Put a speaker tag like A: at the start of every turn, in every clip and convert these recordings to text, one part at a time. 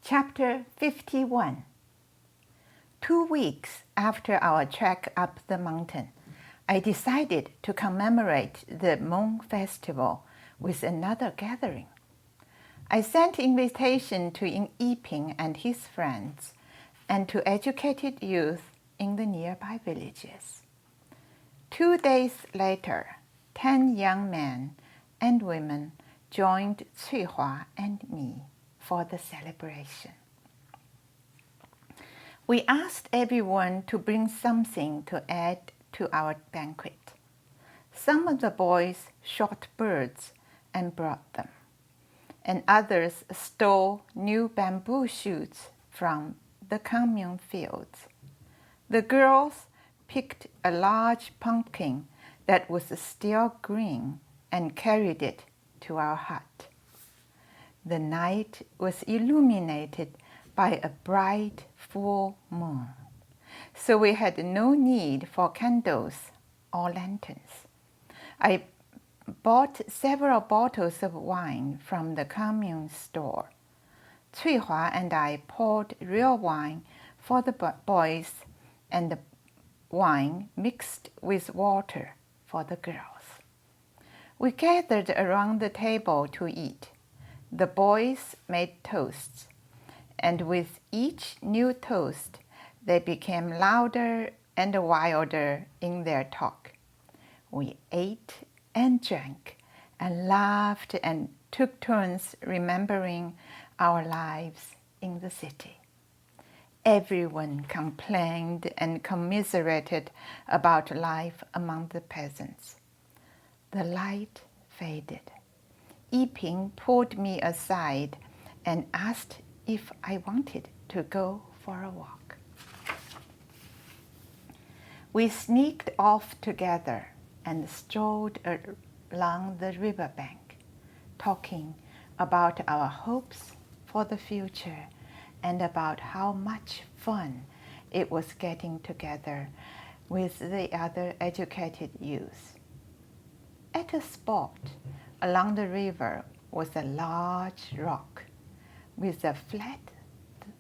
A: Chapter 51. 2 weeks after our trek up the mountain, I decided to commemorate the Moon Festival with another gathering. I sent invitation to Yiping and his friends and to educated youth in the nearby villages. 2 days later, 10 young men and women joined Cuihua and me for the celebration. We asked everyone to bring something to add to our banquet. Some of the boys shot birds and brought them, and others stole new bamboo shoots from the commune fields. The girls picked a large pumpkin that was still green and carried it to our hut. The night was illuminated by a bright full moon, so we had no need for candles or lanterns. I bought several bottles of wine from the commune store. Cuihua and I poured real wine for the boys and the wine mixed with water for the girls. We gathered around the table to eat. The boys made toasts, and with each new toast, they became louder and wilder in their talk. We ate and drank and laughed and took turns remembering our lives in the city. Everyone complained and commiserated about life among the peasants. The light faded. Yiping pulled me aside and asked if I wanted to go for a walk. We sneaked off together and strolled along the riverbank, talking about our hopes for the future and about how much fun it was getting together with the other educated youth. At a spot along the river was a large rock with a flat,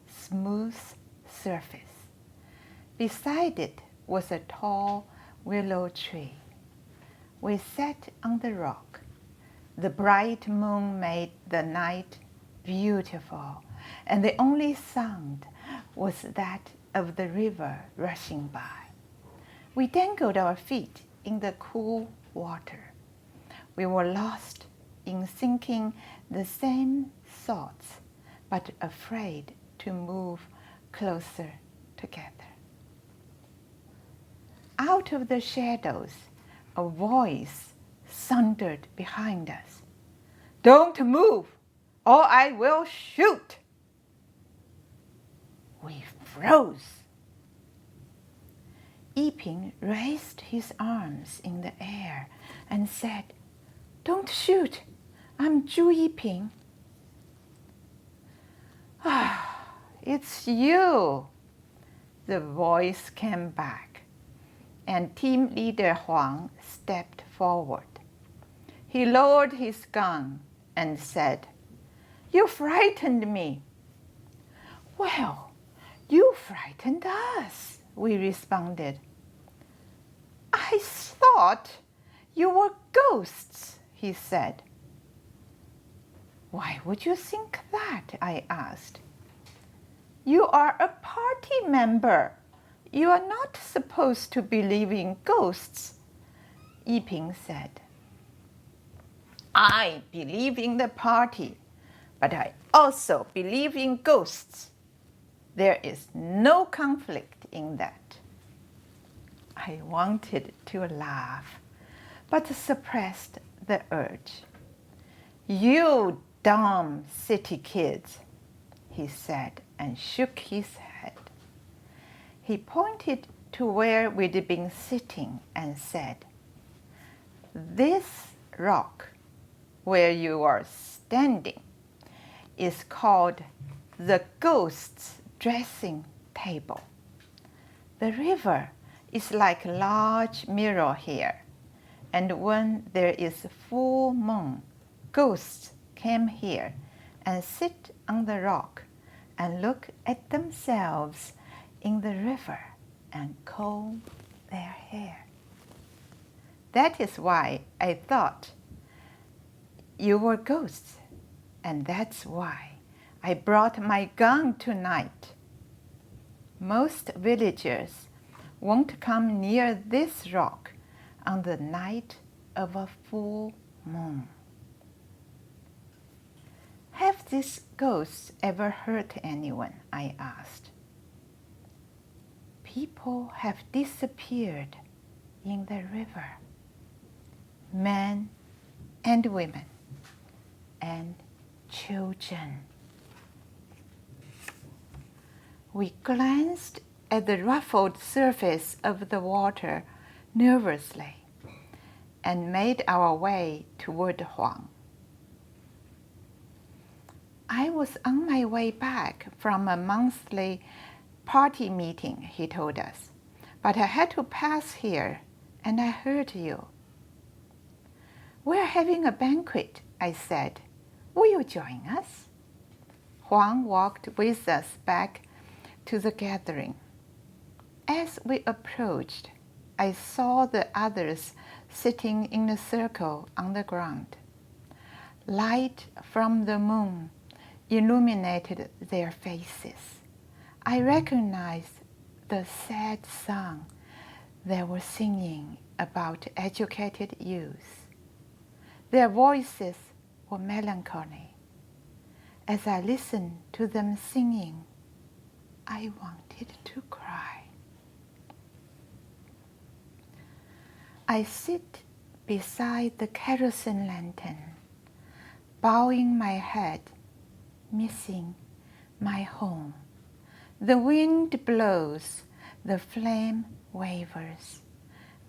A: smooth surface. Beside it was a tall willow tree. We sat on the rock. The bright moon made the night beautiful, and the only sound was that of the river rushing by. We dangled our feet in the cool water. We were lost in thinking the same thoughts, but afraid to move closer together. Out of the shadows, a voice thundered behind us. "Don't move, or I will shoot!" We froze. Yiping raised his arms in the air and said, "Don't shoot, I'm Zhu Yiping." "Ah, it's you," the voice came back, and team leader Huang stepped forward. He lowered his gun and said, "You frightened me." "Well, you frightened us," we responded. "I thought you were ghosts," he said. "Why would you think that?" I asked. "You are a party member. You are not supposed to believe in ghosts," Yiping said. "I believe in the party, but I also believe in ghosts. There is no conflict in that." I wanted to laugh, but suppressed the urge. "You dumb city kids," he said and shook his head. He pointed to where we'd been sitting and said, "This rock, where you are standing, is called the Ghost's Dressing Table. The river is like a large mirror here, and when there is full moon, ghosts come here and sit on the rock and look at themselves in the river and comb their hair. That is why I thought you were ghosts, and that's why I brought my gun tonight. Most villagers won't come near this rock on the night of a full moon. Have these ghosts ever hurt anyone? I asked. People have disappeared in the river. Men and women and children. We glanced at the ruffled surface of the water nervously and made our way toward Huang. I was on my way back from a monthly party meeting, he told us, but I had to pass here and I heard you. We're having a banquet, I said. Will you join us? Huang walked with us back to the gathering. As we approached, I saw the others sitting in a circle on the ground. Light from the moon illuminated their faces. I recognized the sad song they were singing about educated youth. Their voices were melancholy. As I listened to them singing, I wanted to cry. I sit beside the kerosene lantern, bowing my head, missing my home. The wind blows, the flame wavers.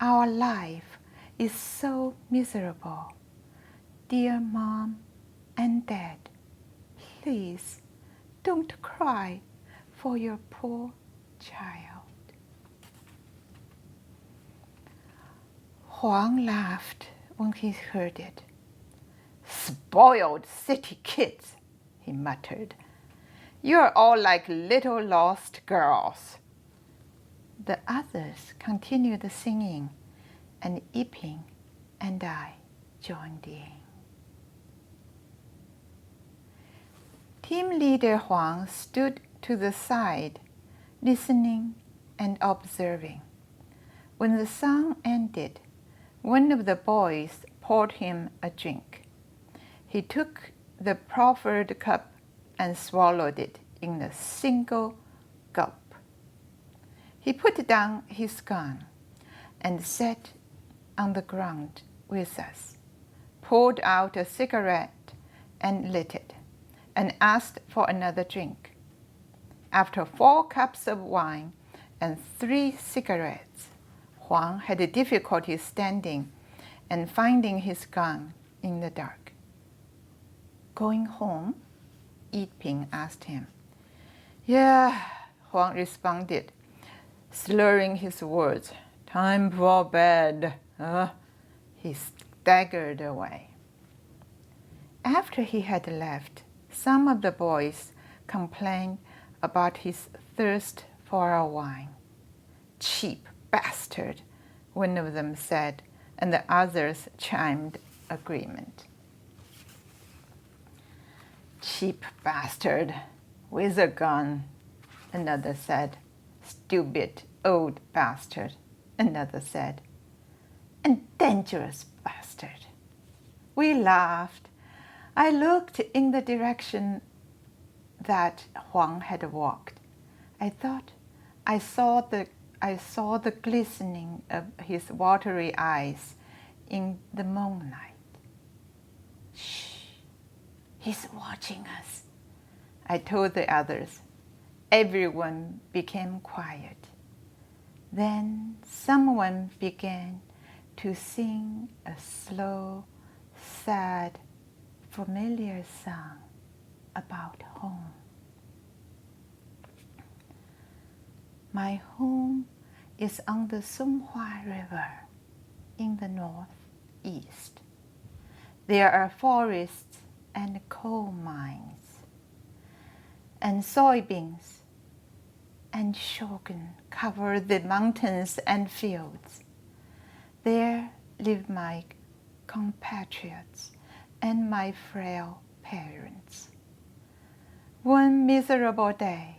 A: Our life is so miserable. Dear Mom and Dad, please don't cry for your poor child. Huang laughed when he heard it. Spoiled city kids, he muttered. You're all like little lost girls. The others continued singing, and Yiping and I joined in. Team leader Huang stood to the side, listening and observing. When the song ended, one of the boys poured him a drink. He took the proffered cup and swallowed it in a single gulp. He put down his gun and sat on the ground with us, pulled out a cigarette and lit it, and asked for another drink. After 4 cups of wine and 3 cigarettes, Huang had difficulty standing and finding his gun in the dark. Going home? Yiping asked him. Yeah, Huang responded, slurring his words. Time for bed. He staggered away. After he had left, some of the boys complained about his thirst for a wine. Cheap bastard, one of them said, and the others chimed agreement. Cheap bastard, with a gun, another said. Stupid old bastard, another said. And dangerous bastard. We laughed. I looked in the direction that Huang had walked. I thought I saw the glistening of his watery eyes in the moonlight. Shh, he's watching us, I told the others. Everyone became quiet. Then someone began to sing a slow, sad, familiar song about home. My home is on the Songhua River in the northeast. There are forests and coal mines. and soybeans and shogun cover the mountains and fields. There live my compatriots and my frail parents. One miserable day,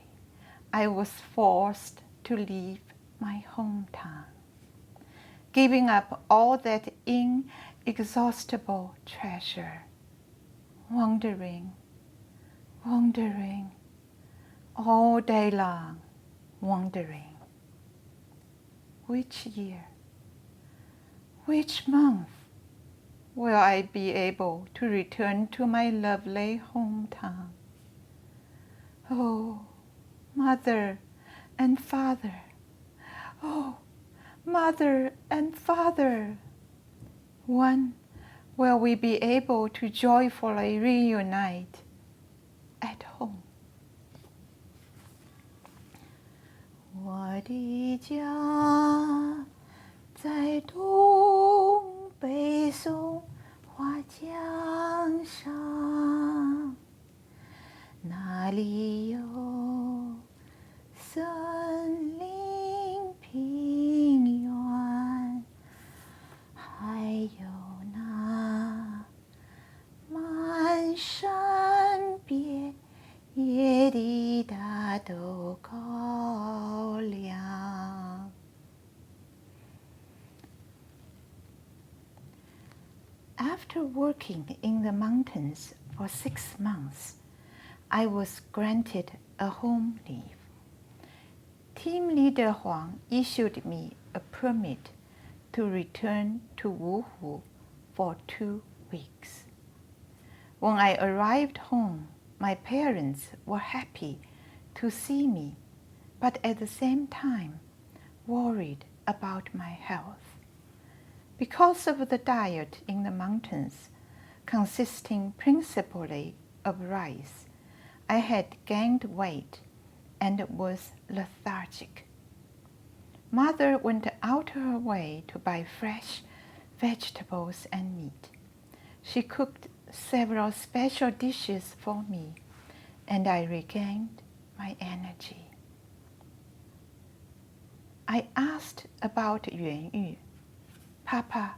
A: I was forced to leave my hometown, giving up all that inexhaustible treasure, wandering, all day long, wandering. Which year, which month will I be able to return to my lovely hometown? Oh, mother and father, oh, mother and father, when will we be able to joyfully reunite at home? 我的家在东北松花江上，那里有森林平原，还有那漫山遍野的大豆高粱。After working in the mountains for 6 months, I was granted a home leave. Team leader Huang issued me a permit to return to Wuhu for 2 weeks. When I arrived home, my parents were happy to see me, but at the same time worried about my health. Because of the diet in the mountains, consisting principally of rice, I had gained weight and was lethargic. Mother went out of her way to buy fresh vegetables and meat. She cooked several special dishes for me, and I regained my energy. I asked about Yuan Yu. Papa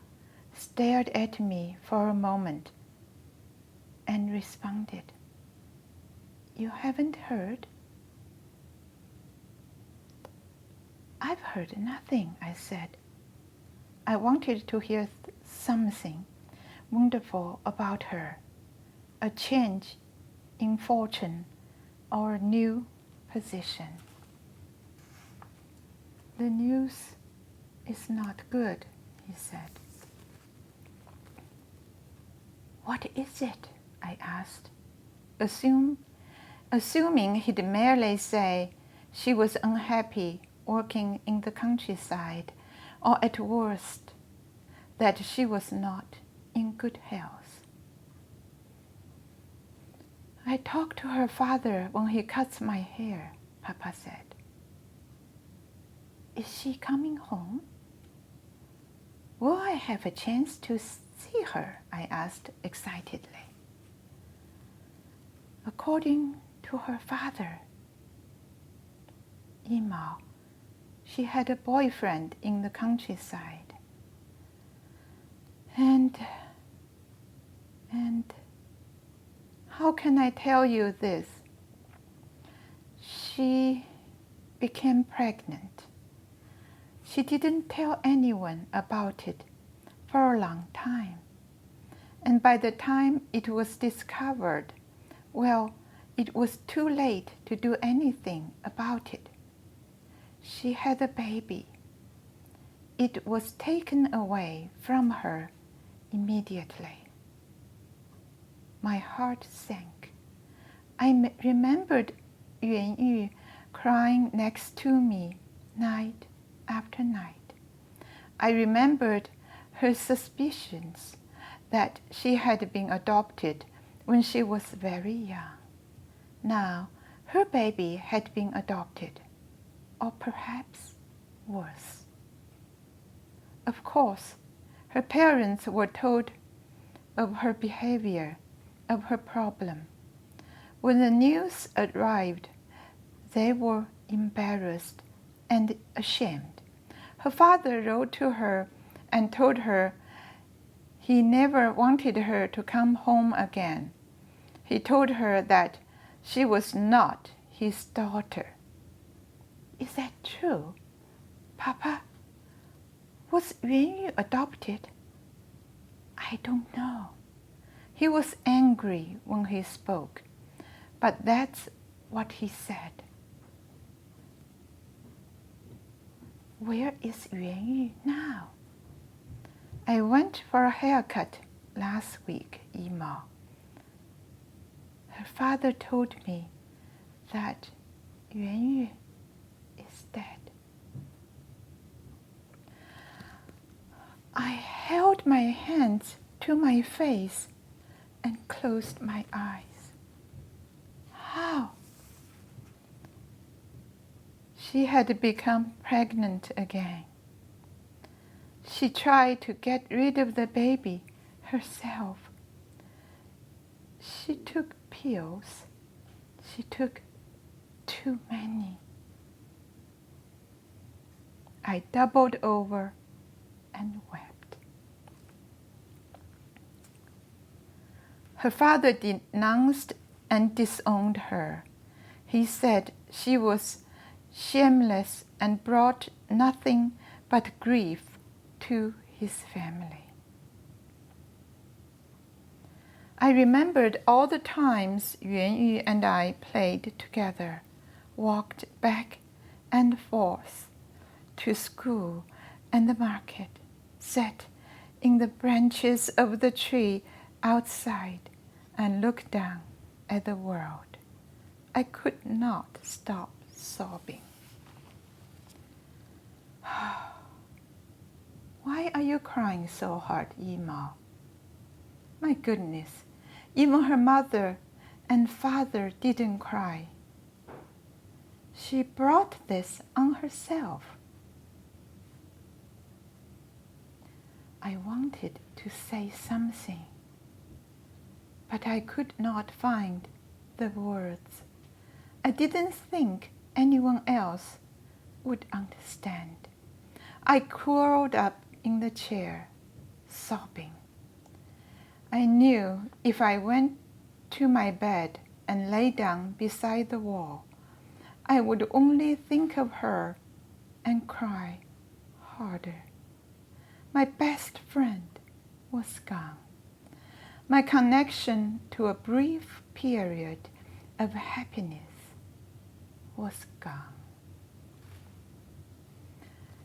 A: stared at me for a moment and responded, "You haven't heard?" "I've heard nothing," I said. I wanted to hear something wonderful about her, a change in fortune or a new position. "The news is not good," he said. "What is it?" I asked, assuming he'd merely say she was unhappy working in the countryside, or at worst, that she was not in good health. "I talk to her father when he cuts my hair," Papa said. "Is she coming home?" "Will I have a chance to see her?" I asked excitedly. According to her father, Yimao, she had a boyfriend in the countryside. And how can I tell you this? She became pregnant. She didn't tell anyone about it for a long time. And by the time it was discovered, well, it was too late to do anything about it. She had a baby. It was taken away from her immediately. My heart sank. I remembered Yuan Yu crying next to me night after night. I remembered her suspicions that she had been adopted when she was very young. Now, her baby had been adopted, or perhaps worse. Of course, her parents were told of her behavior, of her problem. When the news arrived, they were embarrassed and ashamed. Her father wrote to her and told her he never wanted her to come home again. He told her that she was not his daughter. Is that true, Papa? Was Yuanyu adopted? I don't know. He was angry when he spoke, but that's what he said. Where is Yuanyu now? I went for a haircut last week, Yimao. Her father told me that Yuanyu is dead. I held my hands to my face and closed my eyes. How? She had become pregnant again. She tried to get rid of the baby herself. She took pills. She took too many. I doubled over and wept. Her father denounced and disowned her. He said she was shameless and brought nothing but grief to his family. I remembered all the times Yuanyu and I played together, walked back and forth to school and the market, sat in the branches of the tree outside and looked down at the world. I could not stop sobbing. Why are you crying so hard, Yimao? My goodness, even her mother and father didn't cry. She brought this on herself. I wanted to say something, but I could not find the words. I didn't think anyone else would understand. I curled up in the chair, sobbing. I knew if I went to my bed and lay down beside the wall, I would only think of her and cry harder. My best friend was gone. My connection to a brief period of happiness was gone.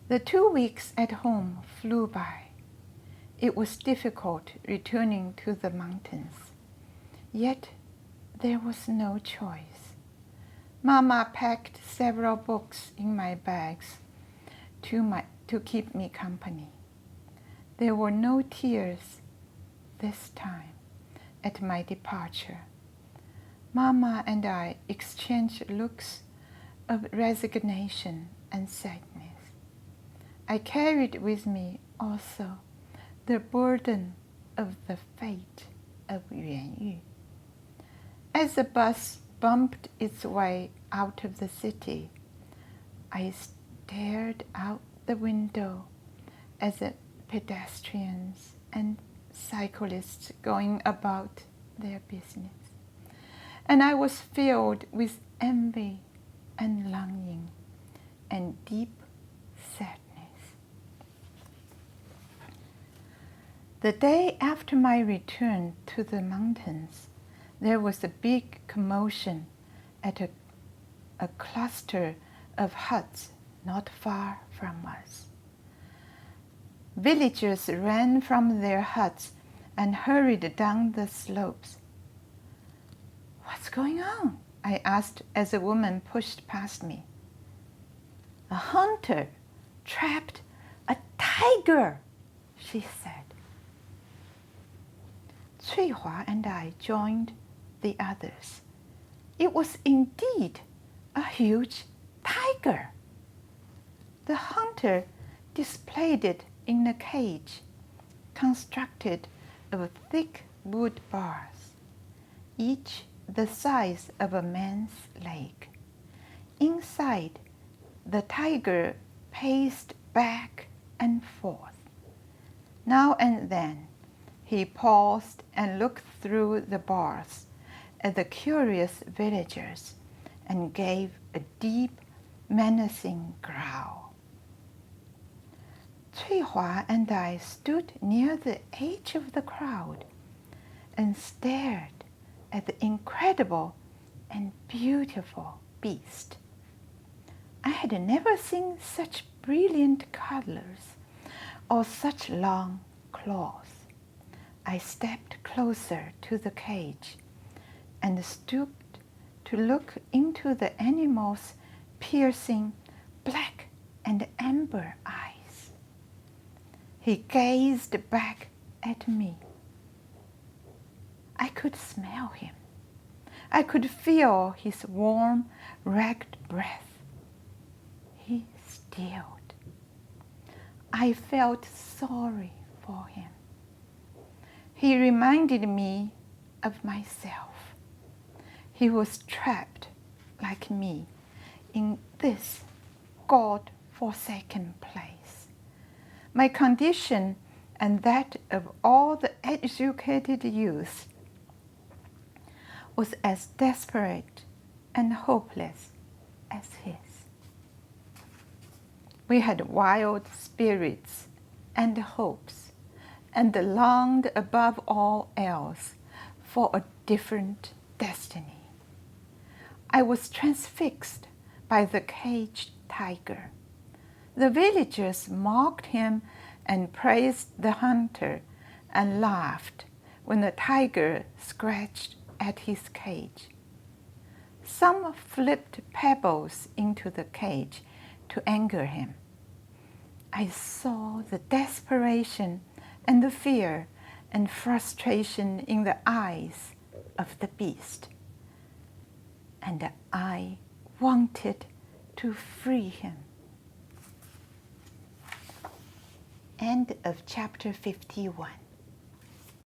A: The 2 weeks at home flew by. It was difficult returning to the mountains. Yet there was no choice. Mama packed several books in my bags to keep me company. There were no tears this time at my departure. Mama and I exchanged looks of resignation and sadness. I carried with me also the burden of the fate of Yuanyu. As the bus bumped its way out of the city, I stared out the window at the pedestrians and cyclists going about their business, and I was filled with envy and longing and deep sadness. The day after my return to the mountains, there was a big commotion at a cluster of huts not far from us. Villagers ran from their huts and hurried down the slopes. What's going on? I asked as a woman pushed past me. A hunter trapped a tiger, she said. Cuihua and I joined the others. It was indeed a huge tiger. The hunter displayed it in a cage constructed of thick wood bars, each the size of a man's leg. Inside, the tiger paced back and forth. Now and then, he paused and looked through the bars at the curious villagers and gave a deep, menacing growl. 翠华 and I stood near the edge of the crowd and stared at the incredible and beautiful beast. I had never seen such brilliant colors or such long claws. I stepped closer to the cage and stooped to look into the animal's piercing black and amber eyes. He gazed back at me. I could smell him. I could feel his warm, ragged breath. He stilled. I felt sorry for him. He reminded me of myself. He was trapped, like me, in this God-forsaken place. My condition and that of all the educated youth was as desperate and hopeless as his. We had wild spirits and hopes, and longed above all else for a different destiny. I was transfixed by the caged tiger. The villagers mocked him and praised the hunter and laughed when the tiger scratched at his cage. Some flipped pebbles into the cage to anger him. I saw the desperation and the fear and frustration in the eyes of the beast, and I wanted to free him. End of chapter 51.